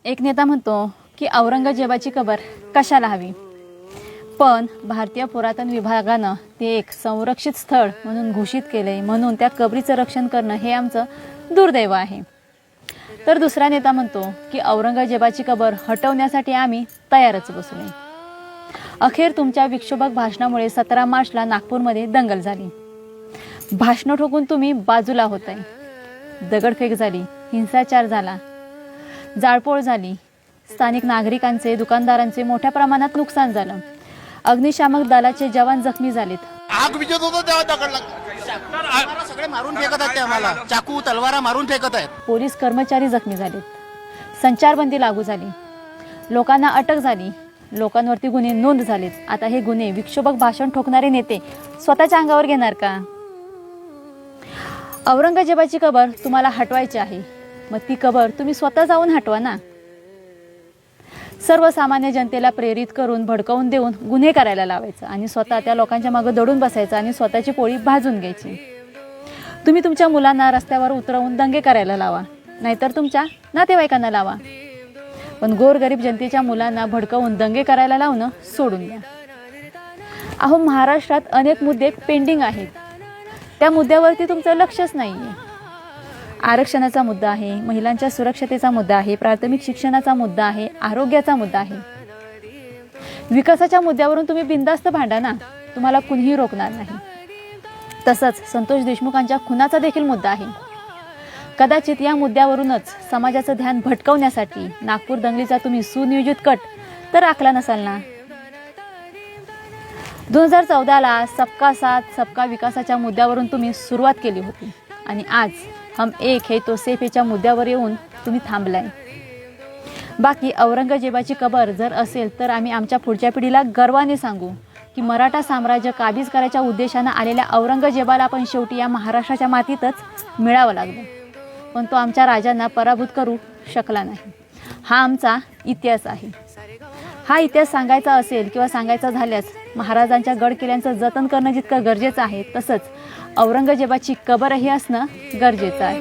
एक नेता म्हणतो की औरंगजेबाची कबर कशाला हवी, पण भारतीय पुरातन विभागानं ते एक संरक्षित स्थळ म्हणून घोषित केले, म्हणून त्या कबरीचं रक्षण करणं हे आमचं दुर्दैव आहे. तर दुसरा नेता म्हणतो की औरंगजेबाची कबर हटवण्यासाठी आम्ही तयारच बसलोय. अखेर तुमच्या विक्षोभक भाषणामुळे 17 मार्चला नागपूरमध्ये दंगल झाली. भाषणं ठोकून तुम्ही बाजूला होताय. दगडफेक झाली, हिंसाचार झाला, जाळपोळ झाली, स्थानिक नागरिकांचे, दुकानदारांचे मोठ्या प्रमाणात नुकसान झालं. अग्निशामक दलाचे जवान जखमी झालेत. आग विजत होतो तेव्हा दगड लागला. सगळे मारून फेकत आहेत, आम्हाला चाकू तलवारा मारून फेकत आहेत. पोलीस कर्मचारी जखमी झालेत. संचारबंदी लागू झाली, लोकांना अटक झाली, लोकांवरती गुन्हे नोंद झालेत. आता हे गुन्हे विक्षोभक भाषण ठोकणारे नेते स्वतःच्या अंगावर घेणार का? औरंगजेबाची कबर तुम्हाला हटवायची आहे, मग ती कबर तुम्ही स्वतः जाऊन हटवा ना. सर्वसामान्य जनतेला प्रेरित करून, भडकवून देऊन गुन्हे करायला लावायचं आणि स्वतः त्या लोकांच्या मागे दडून बसायचं आणि स्वतःची पोळी भाजून घ्यायची. तुम्ही तुमच्या मुलांना रस्त्यावर उतरवून दंगे करायला लावा, नाहीतर तुमच्या नातेवाईकांना लावा, पण गोरगरीब जनतेच्या मुलांना भडकवून दंगे करायला लावणं सोडून द्या. अहो, महाराष्ट्रात अनेक मुद्दे पेंडिंग आहेत, त्या मुद्द्यावरती तुमचं लक्षच नाही आहे. आरक्षणाचा मुद्दा आहे, महिलांच्या सुरक्षतेचा मुद्दा आहे, प्राथमिक शिक्षणाचा मुद्दा आहे, आरोग्याचा मुद्दा आहे. विकासाच्या मुद्द्यावरून तुम्ही बिनधास्त भांडा ना, तुम्हाला कुणीही रोखणार नाही. तसंच संतोष देशमुखांच्या खुनाचा देखील मुद्दा आहे. कदाचित या मुद्द्यावरूनच समाजाचं ध्यान भटकवण्यासाठी नागपूर दंगलीचा तुम्ही सुनियोजित कट तर आखला नसाल ना. 2014ला सबका साथ सबका विकासाच्या मुद्द्यावरून तुम्ही सुरुवात केली होती आणि आज हम एक है तो सेफ ह्याच्या मुद्द्यावर येऊन तुम्ही थांबलाय. बाकी औरंगजेबाची कबर जर असेल तर आम्ही आमच्या पुढच्या पिढीला गर्वाने सांगू की मराठा साम्राज्य काबीज करायच्या उद्देशानं आलेल्या औरंगजेबाला पण शेवटी या महाराष्ट्राच्या मातीतच मिळावं लागलं, पण तो आमच्या राजांना पराभूत करू शकला नाही. हा आमचा इतिहास आहे. हा इतिहास सांगायचा असेल किंवा सांगायचा झाल्यास महाराजांच्या गड किल्ल्यांचं जतन करणं जितकं गरजेचं आहे, तसंच औरंगजेबाची कबरही असणं गरजेचं आहे.